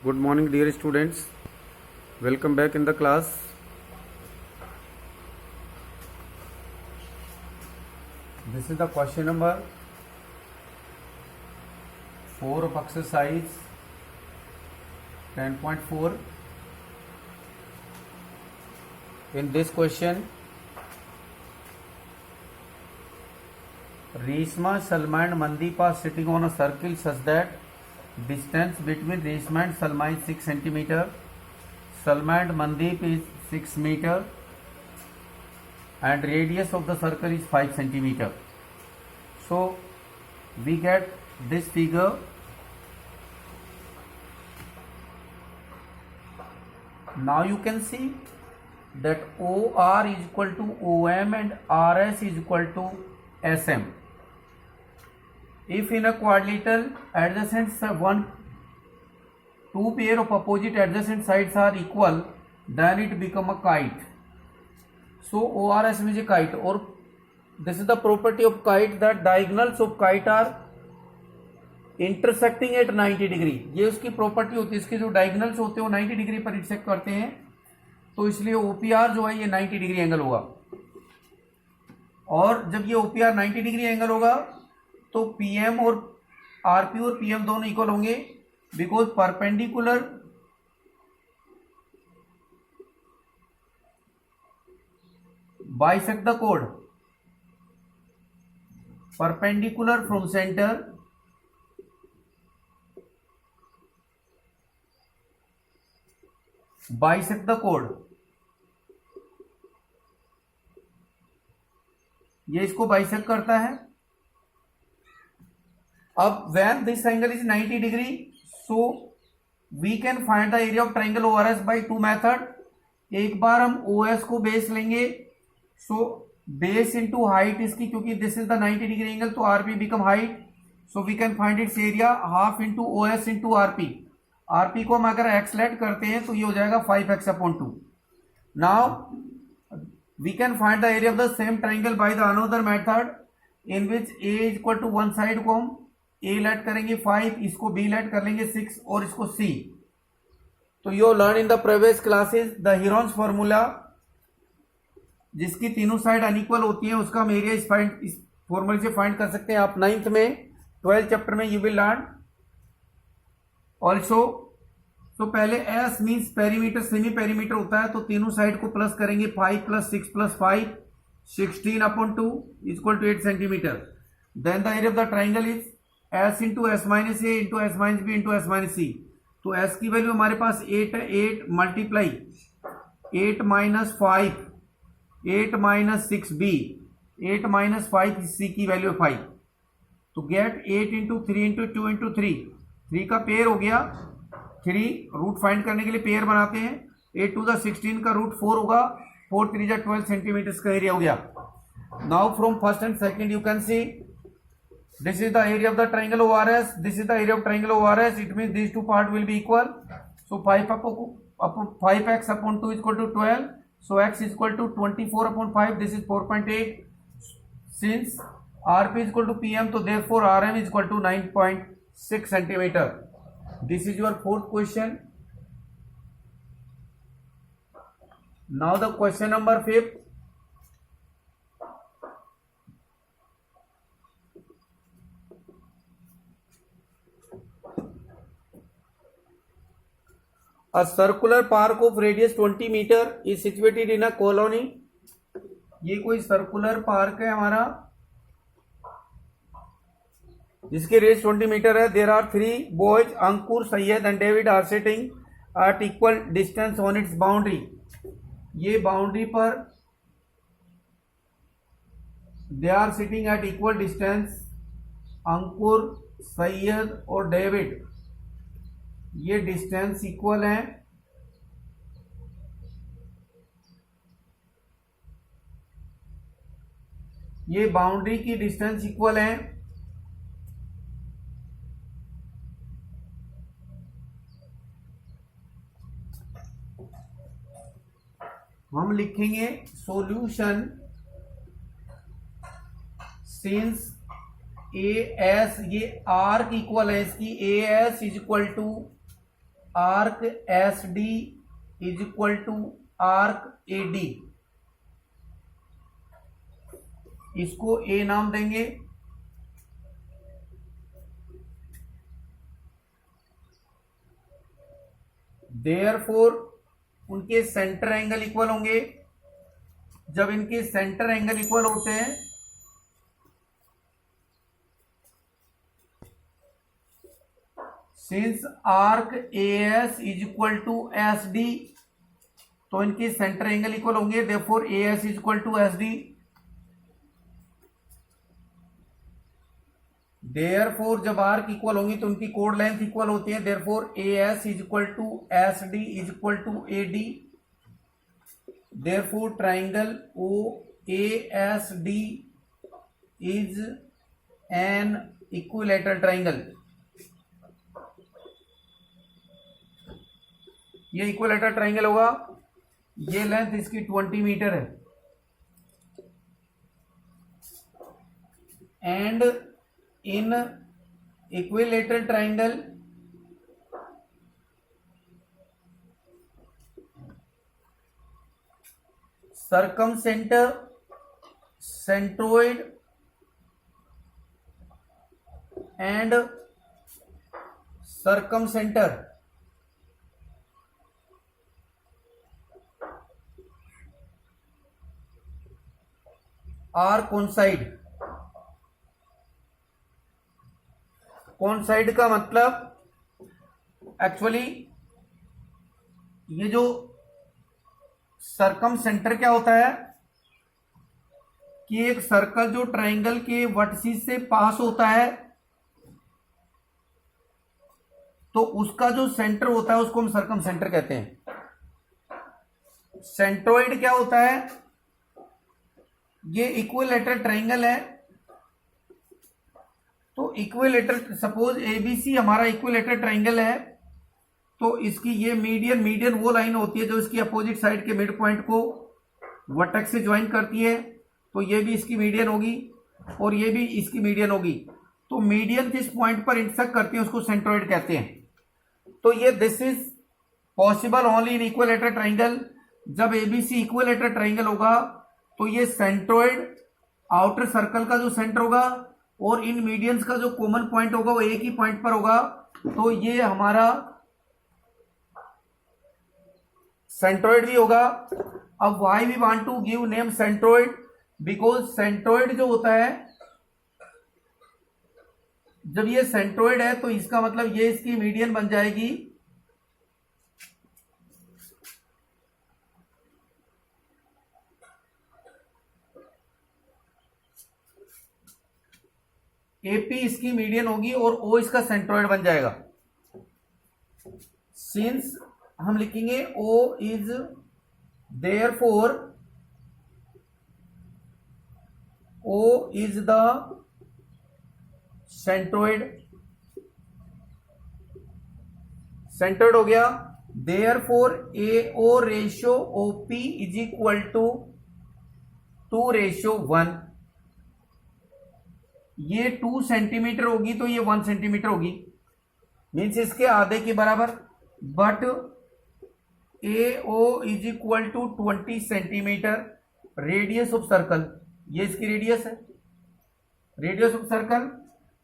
Good morning, dear students. Welcome back in the class. This is the question number 4 of exercise 10.4. In this question, Reshma, Salma and Mandeep are sitting on a circle such that distance between Reshma and Salma is 6 centimeter. Salma and Mandeep is 6 meter and radius of the circle is 5 centimeter. So we get this figure. Now you can see that OR is equal to OM and RS is equal to SM. If in a quadrilateral adjacent two pair of opposite adjacent sides are equal, then it become a kite. So ORS means a kite, or this is the property of kite that diagonals of kite are intersecting at 90 degree. ये उसकी property होती है, इसके जो diagonals होते हैं वो 90 degree पर इंटरसेक्ट करते हैं, तो इसलिए OPR जो है ये 90 डिग्री एंगल होगा. और जब ये OPR 90 डिग्री एंगल होगा तो PM और RP और PM दोनों इक्वल होंगे, because perpendicular bisect the code, perpendicular from centre bisect the code. ये इसको बाइसेक्ट करता है. अब when this angle is 90 degree, so we can find the area of triangle ORS by two method. एक बार हम OS को base लेंगे, so base into height इसकी, क्योंकि this is the 90 degree angle, तो RP become height, so we can find its area half into OS into RP. RP को हम अगर x लेट करते हैं तो ये हो जाएगा 5x upon 2. Now we can find the area of the same triangle by the another method in which A is equal to one side को हम A लेट करेंगे 5, इसको B लेट कर लेंगे 6 और इसको C. तो you learn in the previous classes the Heron's formula, जिसकी तीनों साइड अनइक्वल होती हैं, उसका हम एरिया इस फॉर्मूले से फाइंड कर सकते हैं. आप 9th में 12th चैप्टर में यू विल लर्न ऑल्सो. तो पहले S means perimeter, semi perimeter होता है, तो तीनों साइड को प्लस करेंगे 5 plus 6 plus 5, 16 upon 2 equal to 8 centimetre. Then the area of the triangle is S into S minus A into S minus B into S minus C. तो S की value हमारे पास 8 है, 8 multiply 8 minus 5, 8 minus 6b, 8 minus 5 C की value 5. तो gate 8 into 3 into 2 into 3 का pair हो गया. 3 रूट फाइंड करने के लिए पेयर बनाते हैं. 8 टू द 16 का रूट 4 होगा, 4 3 जा 12 सेंटीमीटर का एरिया हो गया. Now from first and second you can see this is the area of the triangle ORS, this is the area of triangle ORS. It means these two part will be equal. So 5x upon 2 is equal to 12. So x is equal to 24 upon 5. This is 4.8. Since RP is equal to PM, so therefore RM is equal to 9.6 centimeter. This is your fourth question. Now the question number 5. A circular park of radius 20 meter is situated in a colony. ये कोई circular park है हमारा जिसके radius 20 metre है. There are 3 boys, Ankur, Syed and David are sitting at equal distance on its boundary. ये boundary पर they are sitting at equal distance. Ankur, Syed और David, ये डिस्टेंस इक्वल है. ये बाउंड्री की डिस्टेंस इक्वल है. हम लिखेंगे सॉल्यूशन सिंस ए एस, ये आर की इक्वल है इसकी, A S is equal to arc S D is equal to arc A D, इसको ए नाम देंगे। देयरफॉर उनके सेंटर एंगल इक्वल होंगे। जब इनके सेंटर एंगल इक्वल होते हैं since arc A S is equal to S D, तो इनके सेंटर एंगल इक्वल होंगे। Therefore A S is equal to S D. Therefore जब आर्क इक्वल होंगी तो उनकी कोड लेंथ इक्वल होती है। Therefore A S is equal to S D is equal to A D. Therefore triangle O A S D is an equilateral triangle. ये equilateral triangle होगा। ये लेंथ इसकी 20 मीटर है and in equilateral triangle circumcenter, centroid and circumcenter are coincide. Coincide का मतलब actually ये जो सरकम centre क्या होता है कि एक सर्कल जो ट्राइंगल के वर्टिसिस से पास होता है तो उसका जो सेंटर होता है उसको हम सरकम सेंटर कहते हैं। सेंट्रोइड क्या होता है, ये इक्विलैटरल ट्राइंगल है। तो इक्विलैटरल सपोज एबीसी हमारा इक्विलैटरल ट्राइंगल है तो इसकी ये मीडियन वो लाइन होती है जो इसकी अपोजिट साइड के मिड पॉइंट को वर्टेक्स से ज्वाइन करती है। तो ये भी इसकी मीडियन होगी और ये भी इसकी मीडियन होगी। तो मीडियन जिस पॉइंट पर इंटरसेक्ट करती है उसको सेंट्रोइड कहते हैं। तो ये this is possible only in equilateral triangle. जब एबीसी इक्विलैटरल ट्राइंगल होगा तो ये सेंट्रोइड आउटर सर्कल का जो सेंटर होगा और इन मीडियंस का जो कॉमन पॉइंट होगा वो एक ही पॉइंट पर होगा। तो ये हमारा सेंट्रोइड भी होगा। अब why we want to give name centroid, because centroid जो होता है जब ये सेंट्रोइड है तो इसका मतलब ये इसकी मीडियन बन जाएगी। एपी इसकी मीडियन होगी और ओ इसका सेंट्रोइड बन जाएगा। सिंस हम लिखेंगे O is therefore O is the centroid. Centroid हो गया। Therefore A O ratio OP is equal to 2:1। ये 2 सेंटीमीटर होगी तो ये 1 सेंटीमीटर होगी, मीन्स इसके आधे के बराबर। But A O is equal to 20 centimetre radius of circle, ये इसकी रेडियस है, रेडियस ऑफ सर्कल।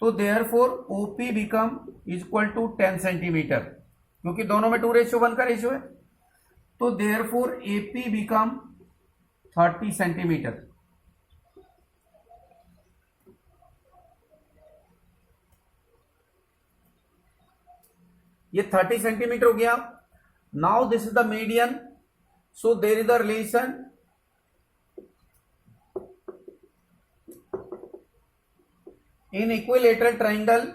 तो therefore OP become is equal to 10 centimetre, क्योंकि दोनों में 2:1 का रेशियो है। तो देयरफॉर एपी बिकम 30 सेंटीमीटर। ये 30 सेंटीमीटर हो गया। Now this is the median, so there is the relation in equilateral triangle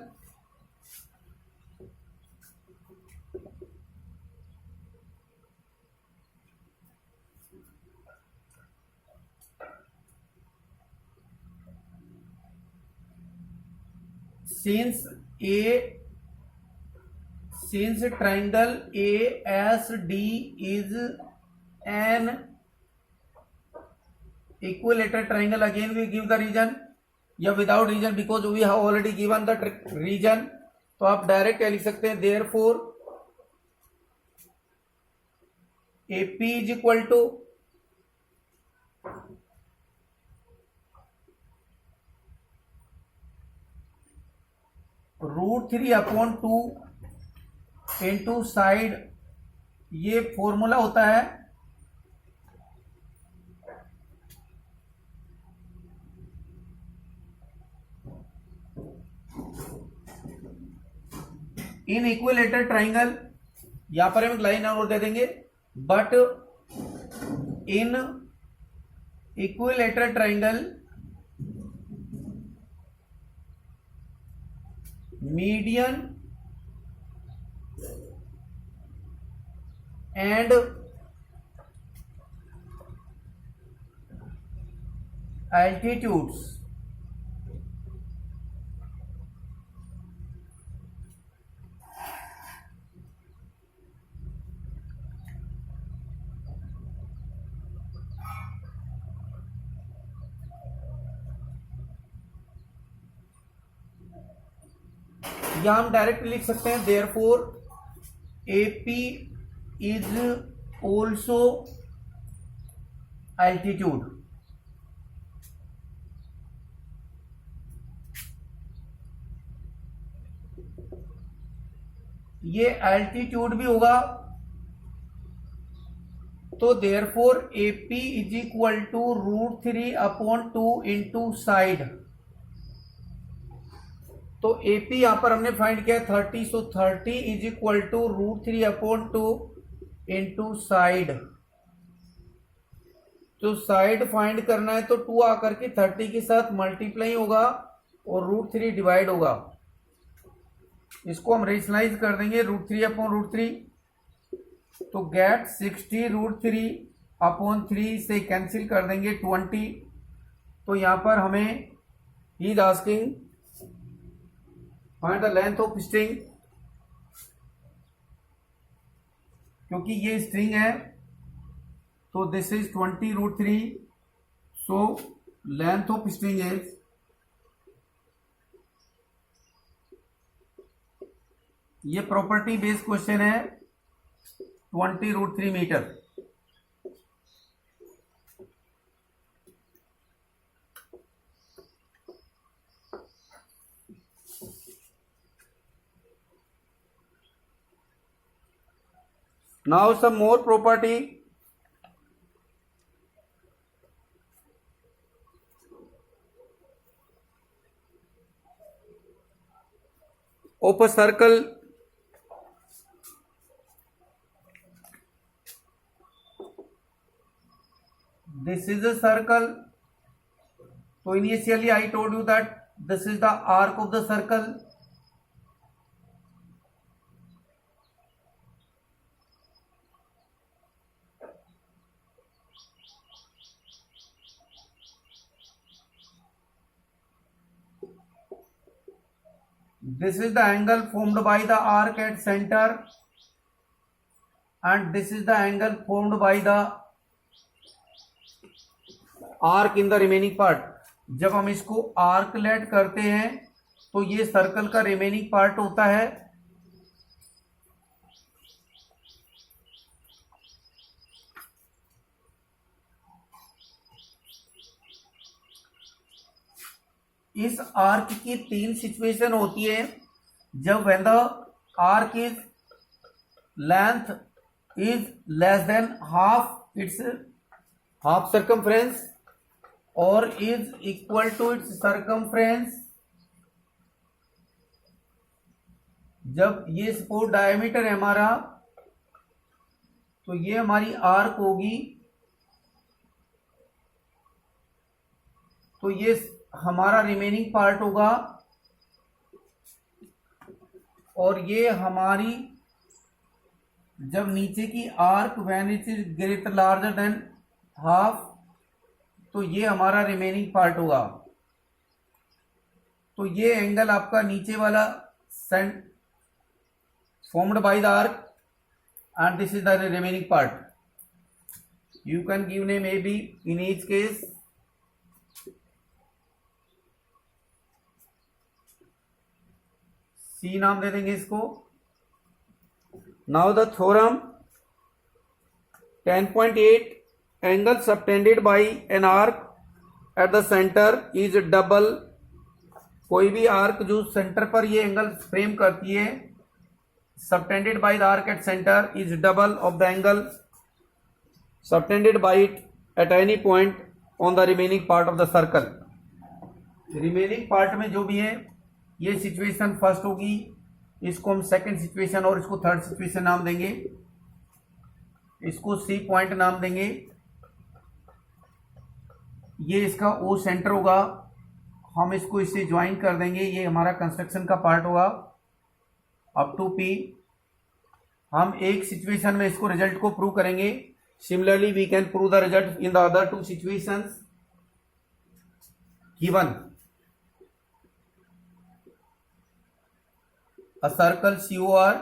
since triangle ASD is an equilateral triangle, again we give the region या without region because we have already given the region। तो आप direct क्या लिख सकते हैं, therefore AP is equal to √3/2 into side, ये formula होता है इन इक्विलेटरल ट्राइंगल, यहां पर हम एक लाइन और दे देंगे, but in equilateral triangle median and altitudes या हम डायरेक्ट लिख सकते हैं therefore AP is also altitude. ये एल्टीट्यूड भी होगा, तो therefore AP is equal to √3/2 into side. तो AP यहां पर हमने फाइंड किया 30, so 30 is equal to √3/2 into side. तो साइड फाइंड करना है तो 2 आकर के 30 के साथ मल्टीप्लाई होगा और √3 डिवाइड होगा। इसको हम रेशनलाइज कर देंगे √3/3, तो गेट 60 √3/3 से कैंसिल कर देंगे 20। तो यहां पर हमें he is asking find the length of string, क्योंकि ये स्ट्रिंग है तो this is 20 √3, so length of string is ये प्रॉपर्टी बेस्ड क्वेश्चन है 20 √3 metre. Now some more property. Of a circle, this is a circle. So initially I told you that this is the arc of the circle. This is the angle formed by the arc at center, and this is the angle formed by the arc in the remaining part. जब हम इसको आर्कलेट करते हैं तो ये circle का remaining part होता है। इस आर्क की 3 सिचुएशन होती है। जब when the arc is length is less than half its half circumference और is equal to its circumference. जब ये सपोज डायमीटर है हमारा, तो ये हमारी आर्क होगी, तो ये हमारा रिमेनिंग पार्ट होगा, और ये हमारी जब नीचे की arc when it is greater larger than half, तो ये हमारा रिमेनिंग पार्ट होगा। तो ये एंगल आपका नीचे वाला Saint formed by the arc, and this is the remaining part. You can give name A, B in each case. C नाम दे देंगे इसको। Now the theorem 10.8 angle subtended by an arc at the center is double. कोई भी arc जो centre पर ये angle frame करती है, subtended by the arc at center is double of the angle subtended by it at any point on the remaining part of the circle. Remaining part में जो भी है, ये सिचुएशन फर्स्ट होगी, इसको हम सेकंड सिचुएशन और इसको थर्ड सिचुएशन नाम देंगे, इसको सी पॉइंट नाम देंगे, ये इसका ओ सेंटर होगा, हम इसको इससे ज्वाइन कर देंगे, ये हमारा कंस्ट्रक्शन का पार्ट होगा अप टू पी। हम एक सिचुएशन में इसको रिजल्ट को प्रूव करेंगे, similarly we can prove the result in the other two situations given. A circle COR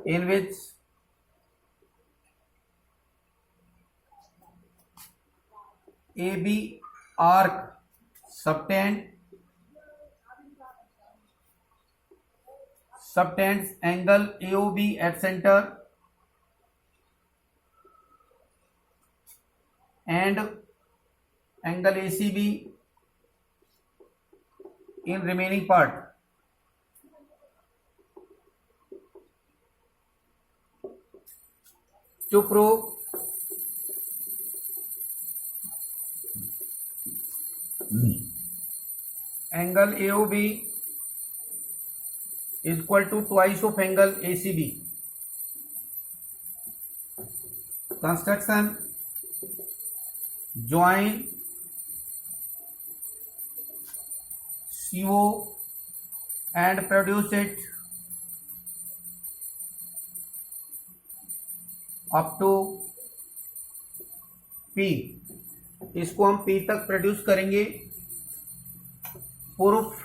in which AB arc subtends angle AOB at center and angle ACB in remaining part. To prove angle AOB is equal to twice of angle ACB. Construction: join CO and produce it up to P. इसको हम P तक produce करेंगे। Proof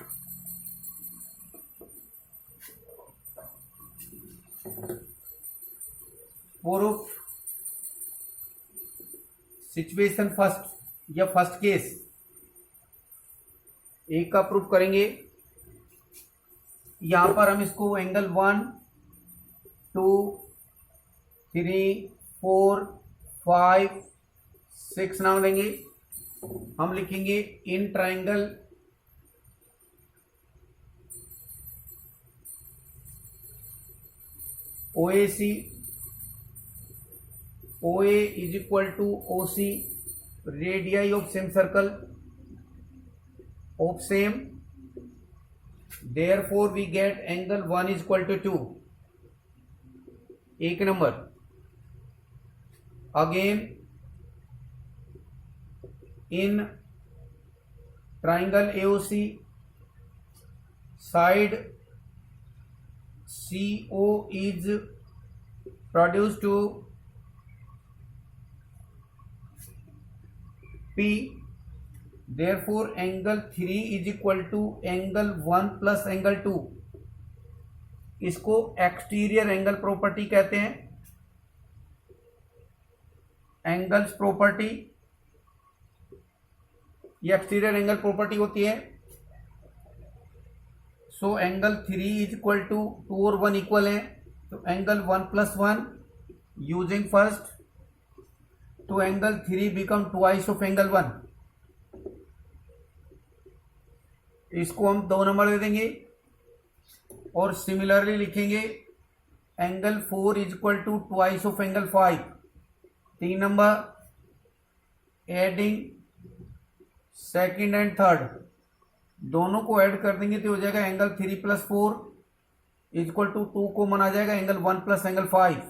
situation first या first case एक का proof करेंगे। यहां पर हम इसको एंगल 1, 2, 3, 4, 5, 6 नाम देंगे। हम लिखेंगे in triangle OAC, OA is equal to OC, radii of same circle of same, therefore we get angle 1 is equal to 2. एक number. Again in triangle AOC side CO is produced to P, therefore angle 3 is equal to angle 1 plus angle 2. इसको exterior angle property कहते हैं। Angles property, ये exterior angle property होती है। So angle 3 is equal to 2 और 1 equal है, तो angle 1 plus 1 using first, तो angle 3 become twice of angle 1। इसको हम 2 नंबर दे देंगे और सिमिलरली लिखेंगे angle 4 is equal to twice of angle 5। 3 number adding second and third, दोनों को ऐड कर देंगे तो हो जाएगा angle 3 plus 4 is equal to 2 को मना जाएगा angle 1 plus angle 5।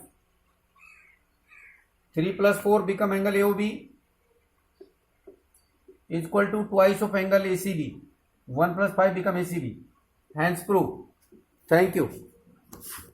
3 plus 4 become angle AOB is equal to twice of angle ACB। 1 plus 5 become ACB. Hence proof. Thank you.